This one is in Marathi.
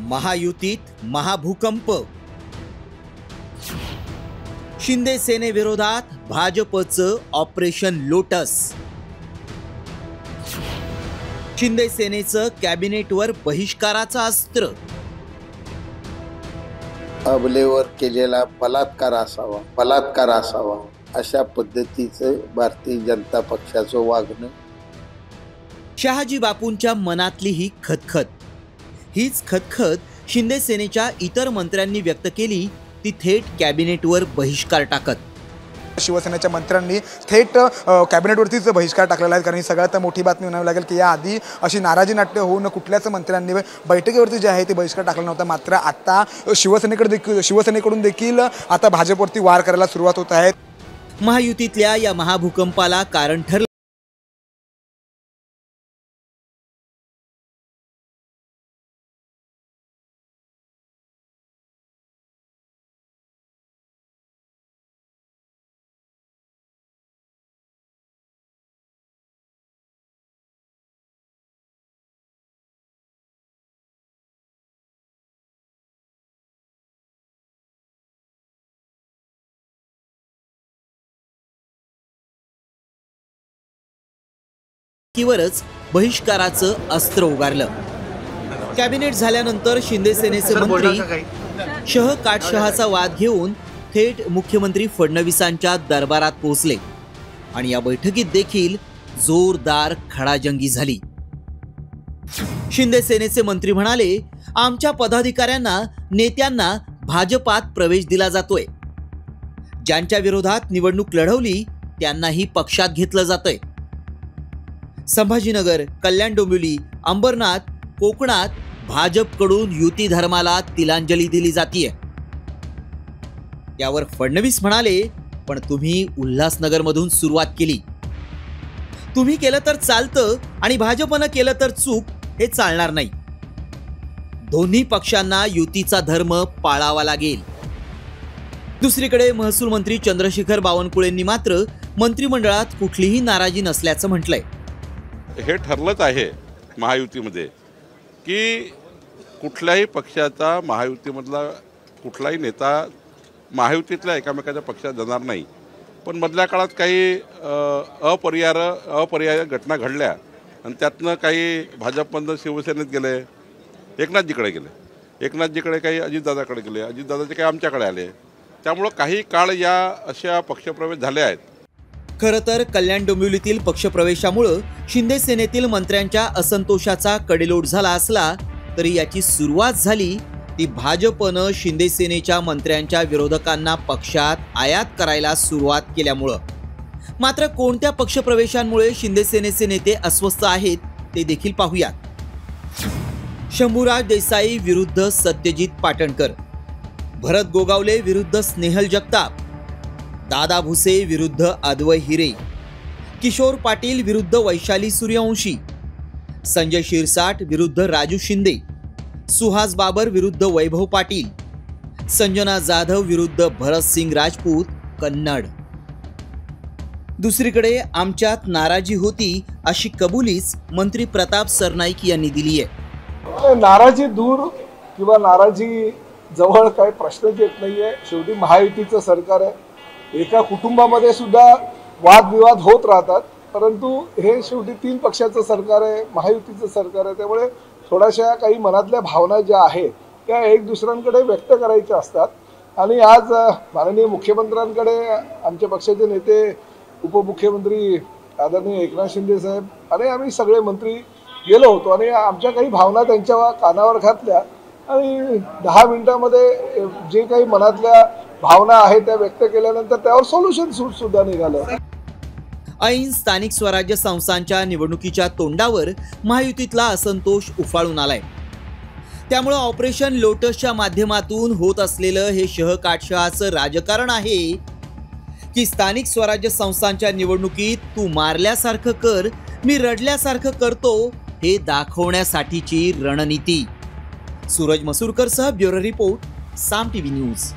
महायुतीत महाभूकंप। शिंदे सेनेविरोधात भाजपचं ऑपरेशन लोटस। शिंदे सेनेचं कॅबिनेटवर बहिष्काराचं अस्त्र। अबलेवर केलेला बलात्कार असावा अशा पद्धतीचं भारतीय जनता पक्षाचं वागणं। शहाजी बापूंच्या मनातली ही खतखत, हीच खतखत शिंदे सेनेच्या इतर मंत्र्यांनी व्यक्त केली, ती थेट कॅबिनेटवर बहिष्कार टाकत। शिवसेनेच्या मंत्र्यांनी थेट कॅबिनेटवरतीच बहिष्कार टाकलेला आहे। कारण ही सगळ्यात मोठी बातमी म्हणावी लागेल की याआधी अशी नाराजी नाट्य होऊन कुठल्याच मंत्र्यांनी बैठकीवरती जे आहे ते बहिष्कार टाकला नव्हता। मात्र आता शिवसेनेकडून देखील आता भाजपवरती वार करायला सुरुवात होत आहे। महायुतीतल्या या महाभूकंपाला कारण ठरलं वरच बहिष्काराचं अस्त्र उगारलं। कॅबिनेट झाल्यानंतर शिंदे सेनेचे मंत्री शह काटशहाचा वाद घेऊन थेट मुख्यमंत्री फडणवीसांच्या दरबारात पोहोचले आणि या बैठकीत देखील जोरदार खडाजंगी झाली। शिंदे सेनेचे मंत्री म्हणाले, आमच्या पदाधिकाऱ्यांना नेत्यांना भाजपात प्रवेश दिला जातोय। ज्यांच्या विरोधात निवडणूक लढवली त्यांनाही पक्षात घेतलं जातंय। संभाजीनगर, कल्याण डोंबिवली, अंबरनाथ, कोकणात भाजपकडून युती धर्माला तिलांजली दिली जातीये। त्यावर फडणवीस म्हणाले, पण तुम्ही उल्हासनगरमधून सुरुवात केली, तुम्ही केलं तर चालतं आणि भाजपनं केलं तर चूक, हे चालणार नाही। दोन्ही पक्षांना युतीचा धर्म पाळावा लागेल। दुसरीकडे महसूल मंत्री चंद्रशेखर बावनकुळेंनी मात्र मंत्रिमंडळात कुठलीही नाराजी नसल्याचं म्हटलंय। हे ठरलंच आहे महायुतीमध्ये की कुठल्याही पक्षाचा महायुतीमधला कुठलाही नेता महायुतीतल्या एकामेकाच्या पक्षात जाणार नाही। पण मधल्या काळात काही अपरिहार्य घटना घडल्या आणि त्यातनं काही भाजपमधनं शिवसेनेत गेले, एकनाथजीकडे गेले, एकनाथजीकडे काही अजितदादाकडे गेले, अजितदादाचे काही आमच्याकडे आले। त्यामुळं काही काळ या अशा पक्षप्रवेश झाले आहेत। खरं तर कल्याण डोंबिवलीतील पक्षप्रवेशामुळे शिंदे सेनेतील मंत्र्यांच्या असंतोषाचा कडेलोट झाला असला तरी याची सुरुवात झाली ती भाजपनं शिंदे सेनेच्या मंत्र्यांच्या विरोधकांना पक्षात आयात करायला सुरुवात केल्यामुळं। मात्र कोणत्या पक्षप्रवेशांमुळे शिंदे सेनेचे नेते अस्वस्थ आहेत ते देखील पाहूयात। शंभूराज देसाई विरुद्ध सत्यजित पाटणकर, भरत गोगावले विरुद्ध स्नेहल जगताप, दादा भुसे विरुद्ध अद्वय हिरे, किशोर पाटील विरुद्ध वैशाली सूर्यवंशी, संजय शिरसाट विरुद्ध राजू शिंदे, सुहास बाबर विरुद्ध वैभव पाटील, संजना जाधव विरुद्ध भरत सिंग राजपूत कन्नड। दुसरीकडे आमच्यात नाराजी होती अशी कबुलीच मंत्री प्रताप सरनाईक यांनी दिली आहे। नाराजी दूर किंवा नाराजी जवळ काही प्रश्नच येत नाहीये। शेवटी महायुतीचं सरकार आहे। एका कुटुंबामध्ये सुद्धा वादविवाद होत राहतात, परंतु हे शेवटी तीन पक्षाचं सरकार आहे, महायुतीचं सरकार आहे। त्यामुळे थोड्याशा काही मनातल्या भावना ज्या आहेत त्या एक दुसऱ्यांकडे व्यक्त करायच्या असतात। आणि आज माननीय मुख्यमंत्र्यांकडे आमच्या पक्षाचे नेते, उपमुख्यमंत्री आदरणीय एकनाथ शिंदे साहेब आणि आम्ही सगळे मंत्री गेलो होतो आणि आमच्या काही भावना त्यांच्या कानावर घातल्या आणि 10 मिनिटांमध्ये जे काही मनातल्या भावना आहेत त्या व्यक्त केल्यानंतर त्यावर सोल्युशन सुद्धा निघालं। ऐन स्थानिक स्वराज्य संस्थांच्या निवडणुकीच्या तोंडावर महायुतीतला असंतोष उफाळून आलाय। त्यामुळे ऑपरेशन लोटसच्या माध्यमातून होत असलेलं हे शह काटशहाचं राजकारण आहे की स्थानिक स्वराज्य संस्थांच्या निवडणुकीत तू मारल्यासारखं कर, मी रडल्यासारखं करतो, हे दाखवण्यासाठीची रणनीती। सूरज मसूरकर सह ब्युरो रिपोर्ट, साम टीव्ही न्यूज।